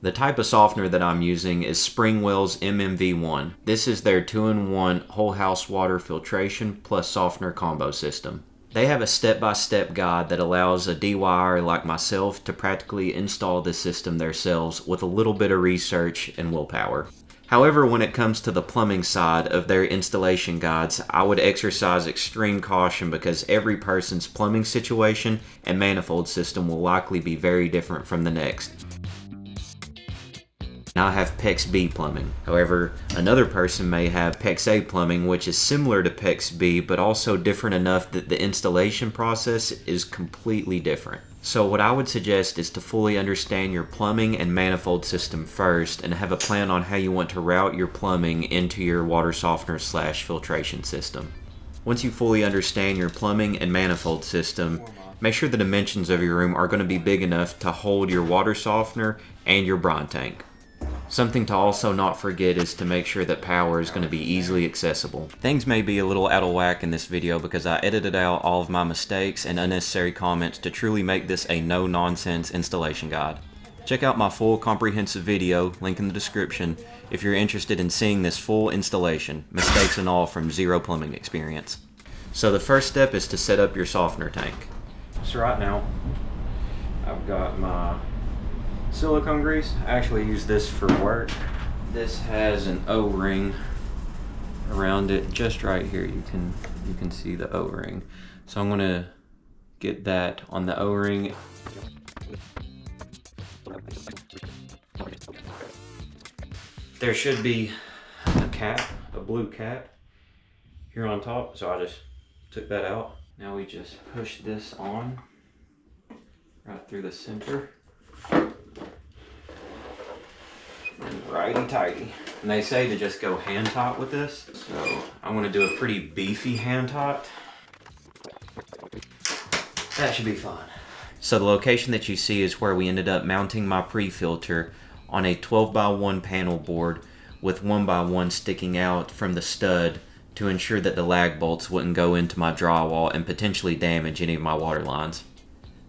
The type of softener that I'm using is Springwell's MMV1. This is their 2-in-1 whole house water filtration plus softener combo system. They have a step-by-step guide that allows a DIYer like myself to practically install this system themselves with a little bit of research and willpower. However, when it comes to the plumbing side of their installation guides, I would exercise extreme caution because every person's plumbing situation and manifold system will likely be very different from the next. Now I have PexB plumbing. However, another person may have PexA plumbing, which is similar to PexB, but also different enough that the installation process is completely different. So what I would suggest is to fully understand your plumbing and manifold system first and have a plan on how you want to route your plumbing into your water softener / filtration system. Once you fully understand your plumbing and manifold system, make sure the dimensions of your room are going to be big enough to hold your water softener and your brine tank. Something to also not forget is to make sure that power is going to be easily accessible. Things may be a little out of whack in this video because I edited out all of my mistakes and unnecessary comments to truly make this a no-nonsense installation guide. Check out my full comprehensive video, link in the description, if you're interested in seeing this full installation, mistakes and all from zero plumbing experience. So the first step is to set up your softener tank. So right now, I've got my silicone grease. I actually use this for work. This has an O-ring around it just right here. You can see the O-ring. So I'm gonna get that on the O-ring. There should be a cap, a blue cap here on top. So I just took that out. Now we just push this on right through the center. Righty tighty. And they say to just go hand taut with this. So I'm going to do a pretty beefy hand taut. That should be fun. So the location that you see is where we ended up mounting my pre-filter on a 12x1 panel board with 1x1 sticking out from the stud to ensure that the lag bolts wouldn't go into my drywall and potentially damage any of my water lines.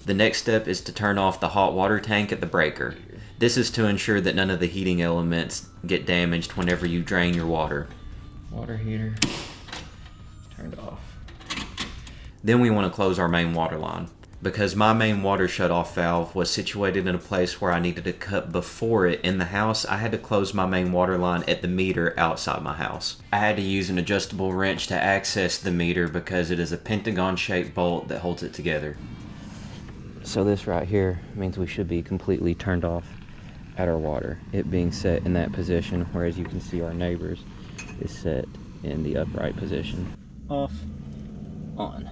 The next step is to turn off the hot water tank at the breaker. This is to ensure that none of the heating elements get damaged whenever you drain your water. Water heater turned off. Then we want to close our main water line. Because my main water shutoff valve was situated in a place where I needed to cut before it in the house, I had to close my main water line at the meter outside my house. I had to use an adjustable wrench to access the meter because it is a pentagon-shaped bolt that holds it together. So this right here means we should be completely turned off at our water, it being set in that position, whereas you can see our neighbors is set in the upright position. Off, on,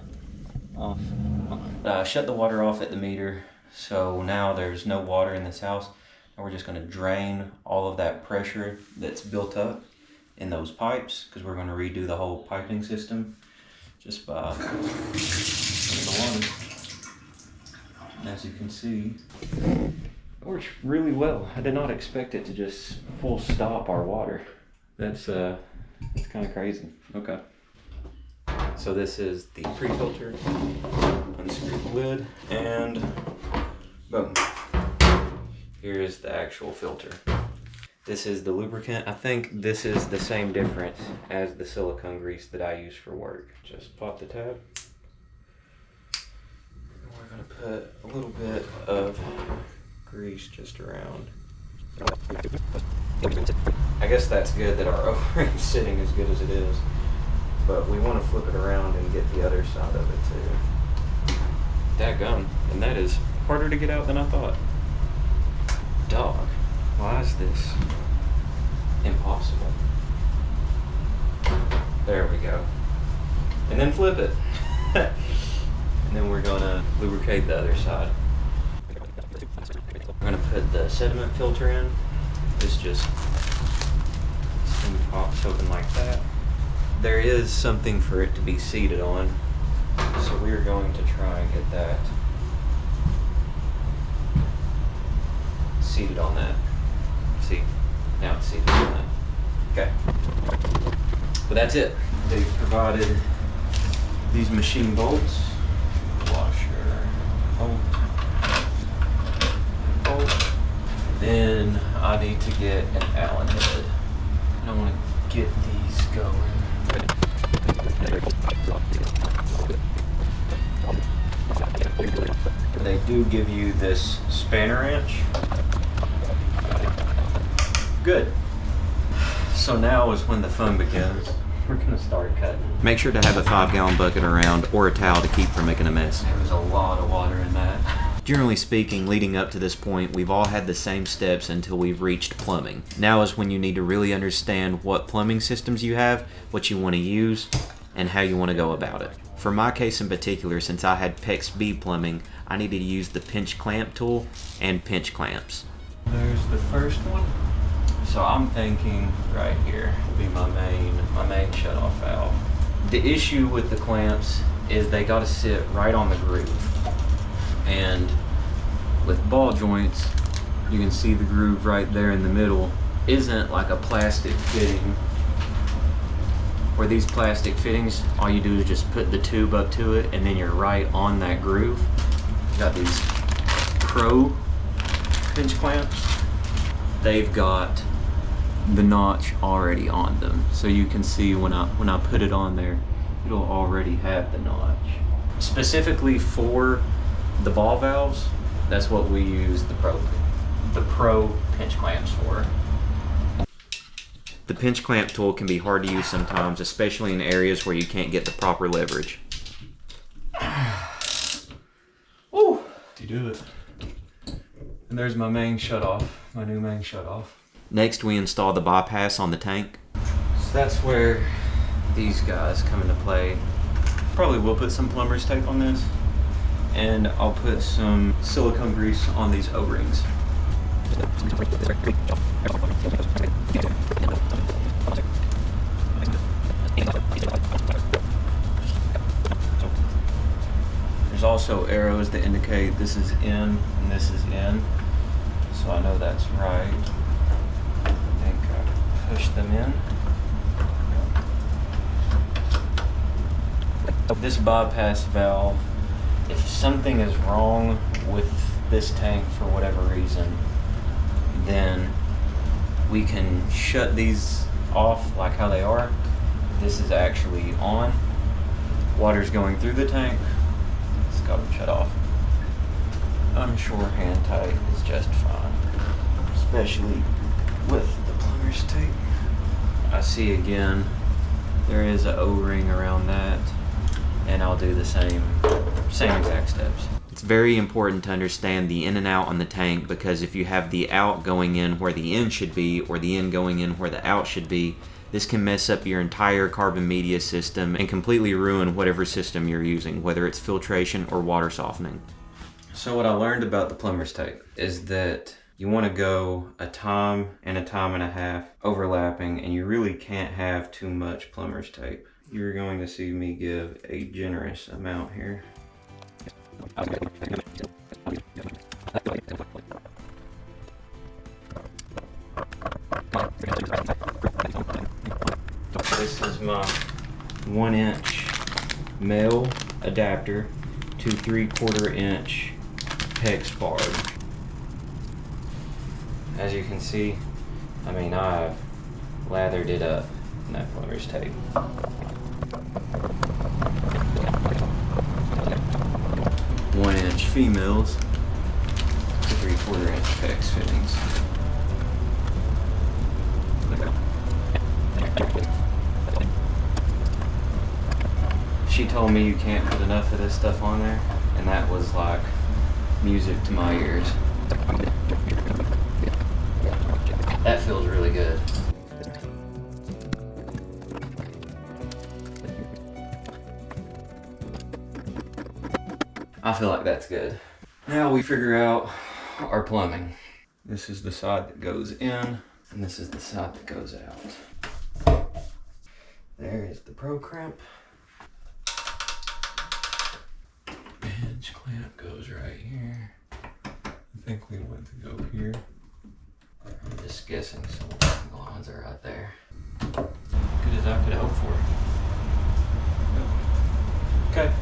off, on. Shut the water off at the meter, so now there's no water in this house, and we're just going to drain all of that pressure that's built up in those pipes, because we're going to redo the whole piping system just by turning the water. And as you can see, it works really well. I did not expect it to just full stop our water. That's kind of crazy. Okay. So this is the pre-filter. Unscrew the lid and boom. Here is the actual filter. This is the lubricant. I think this is the same difference as the silicone grease that I use for work. Just pop the tab. And we're gonna put a little bit of grease just around. I guess that's good that our O-ring's sitting as good as it is, but we want to flip it around and get the other side of it too. Dadgum, and that is harder to get out than I thought. Dog, why is this impossible? There we go. And then flip it. And then we're gonna lubricate the other side. We're gonna put the sediment filter in. This just pops open like that. There is something for it to be seated on, so we are going to try and get that seated on that. See, now it's seated on that. Okay. But that's it. They've provided these machine bolts, washer, bolt, Then I need to get an Allen head. And I want to get these going. They do give you this spanner wrench. Good. So now is when the fun begins. We're gonna start cutting. Make sure to have a 5-gallon bucket around or a towel to keep from making a mess. There was a lot of water in that. Generally speaking, leading up to this point, we've all had the same steps until we've reached plumbing. Now is when you need to really understand what plumbing systems you have, what you want to use, and how you want to go about it. For my case in particular, since I had PexB plumbing, I needed to use the pinch clamp tool and pinch clamps. There's the first one. So I'm thinking right here will be my main shutoff valve. The issue with the clamps is they got to sit right on the groove. And with ball joints, you can see the groove right there in the middle isn't like a plastic fitting. Where these plastic fittings, all you do is just put the tube up to it and then you're right on that groove. You got these Pro pinch clamps. They've got the notch already on them, so you can see when I put it on there, it'll already have the notch. Specifically for the ball valves, that's what we use the Pro pinch clamps for. The pinch clamp tool can be hard to use sometimes, especially in areas where you can't get the proper leverage. Woo! You do it. And there's my main shutoff, my new main shutoff. Next, we install the bypass on the tank. So that's where these guys come into play. Probably will put some plumber's tape on this, and I'll put some silicone grease on these O-rings. There's also arrows that indicate this is in and this is in, so I know that's right. Push them in. This bypass valve, if something is wrong with this tank for whatever reason, then we can shut these off like how they are. This is actually on. Water's going through the tank. It's got them shut off. I'm sure hand tight is just fine, especially with the plumber's tape. I see again, there is an O-ring around that, and I'll do the same exact steps. It's very important to understand the in and out on the tank, because if you have the out going in where the in should be, or the in going in where the out should be, this can mess up your entire carbon media system and completely ruin whatever system you're using, whether it's filtration or water softening. So what I learned about the plumber's tape is that you want to go a time and a half overlapping, and you really can't have too much plumber's tape. You're going to see me give a generous amount here. This is my 1-inch male adapter to 3/4-inch PEX bar. As you can see, I mean, I've lathered it up in that plumber's tape. 1-inch females to 3/4-inch PEX fittings. She told me you can't put enough of this stuff on there, and that was like music to my ears. That feels really good. I feel like that's good. Now we figure out our plumbing. This is the side that goes in, and this is the side that goes out. There is the Pro clamp. Pinch clamp goes right here. I think we want to go here. I'm just guessing some lines are right there. Good as I could hope for. Okay.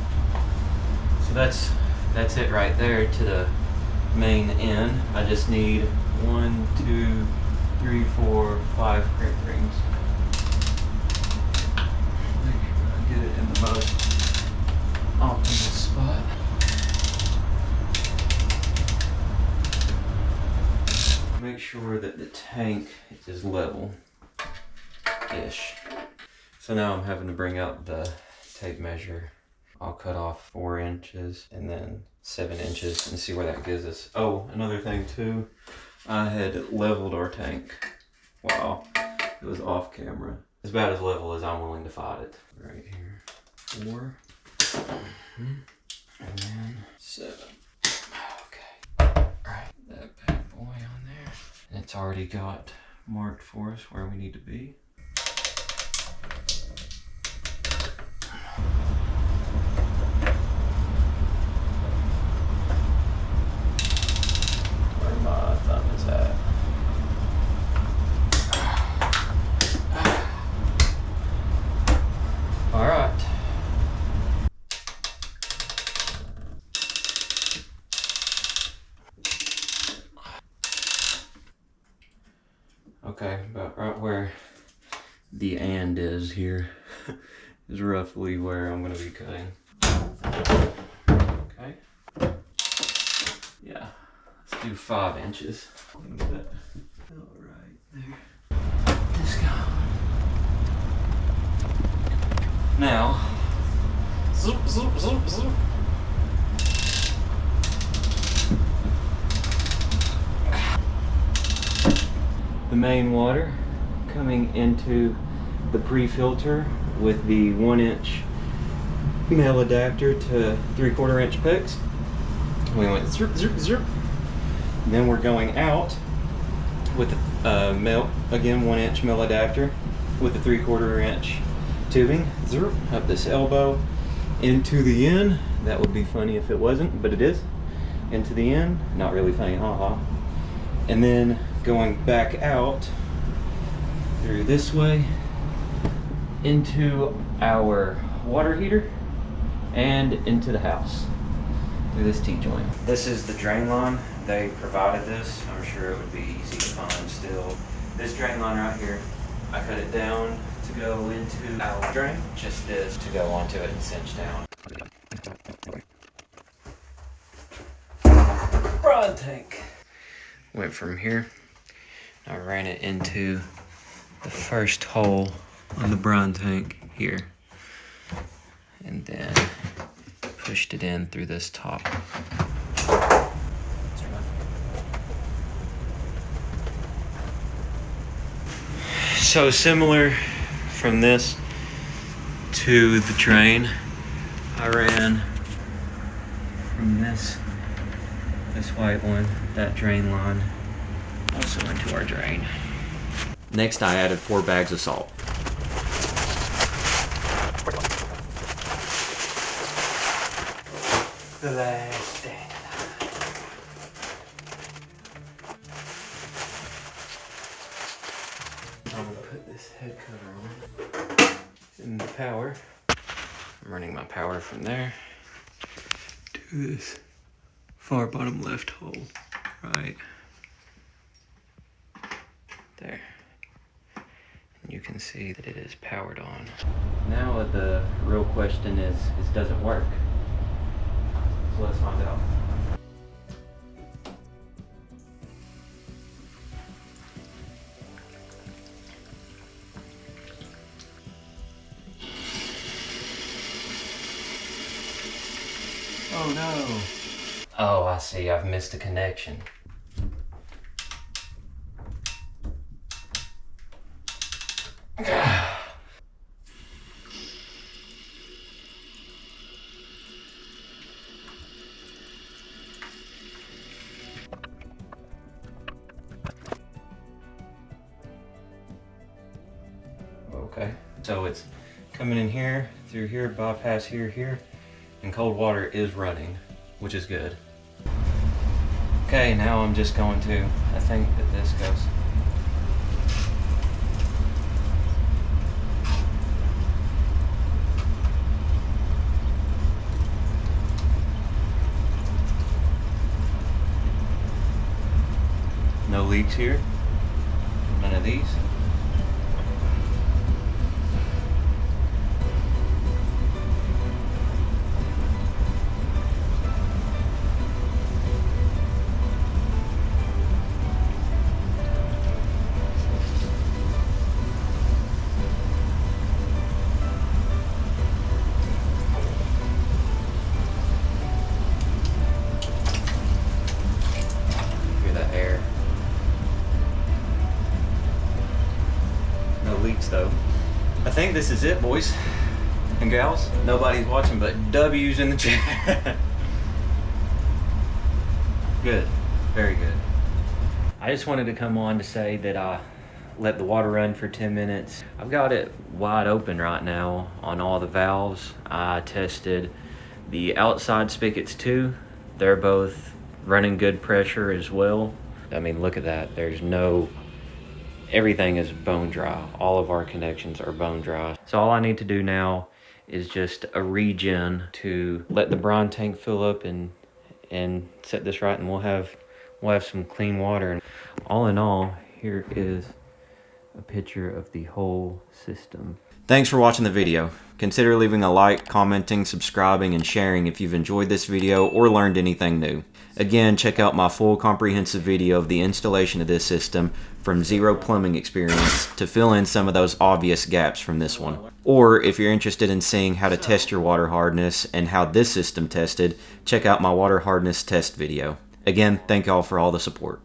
So that's it right there to the main end. I just need 1, 2, 3, 4, 5 crank rings. Make sure I get it in the most optimal spot. Make sure that the tank is level-ish. So now I'm having to bring out the tape measure. I'll cut off 4 inches and then 7 inches and see where that gives us. Oh, another thing too, I had leveled our tank while it was off camera. It's about as level as I'm willing to fight it. Right here, 4, and then 7. Okay, right, that bad boy on there. And it's already got marked for us where we need to be. Okay, about right where the "and" is here is roughly where I'm going to be cutting. Okay. Yeah, let's do 5 inches. Get that right there. This guy. Now, zoop, zoop, zoop, zoop. The main water coming into the pre-filter with the 1-inch male adapter to 3/4 inch PEX. We went zerp, zerp, zerp. And then we're going out with male, again 1-inch male adapter with the 3/4 inch tubing. Zerp, up this elbow into the end. That would be funny if it wasn't, but it is. Into the end, not really funny, haha. And then going back out through this way into our water heater and into the house through this T-joint. This is the drain line. They provided this. I'm sure it would be easy to find still. This drain line right here, I cut it down to go into our drain, just this to go onto it and cinch down. Brine tank. Went from here. I ran it into the first hole on the brine tank here, and then pushed it in through this top. So similar from this to the drain, I ran from this white one, that drain line, also into our drain. Next, I added 4 bags of salt. The last thing. I'm gonna put this head cover on. In the power. I'm running my power from there to this far bottom left hole, right there. And you can see that it is powered on. Now the real question is does it work? So let's find out. Oh no. Oh, I see. I've missed a connection. Okay, so it's coming in here, through here, bypass here, here, and cold water is running, which is good. Okay, now I'm just going to, I think that this goes. No leak. leaks here. None of these. Air. No leaks though. I think this is it, boys and gals. Nobody's watching but W's in the chat. Good. Very good. I just wanted to come on to say that I let the water run for 10 minutes. I've got it wide open right now on all the valves. I tested the outside spigots too. They're both running good pressure as well. I mean, look at that. There's no, everything is bone dry. All of our connections are bone dry. So all I need to do now is just a regen to let the brine tank fill up and set this right, and we'll have some clean water. And all in all, here is a picture of the whole system. Thanks for watching the video. Consider leaving a like, commenting, subscribing, and sharing if you've enjoyed this video or learned anything new. Again, check out my full comprehensive video of the installation of this system from zero plumbing experience to fill in some of those obvious gaps from this one. Or if you're interested in seeing how to test your water hardness and how this system tested, check out my water hardness test video. Again, thank y'all for all the support.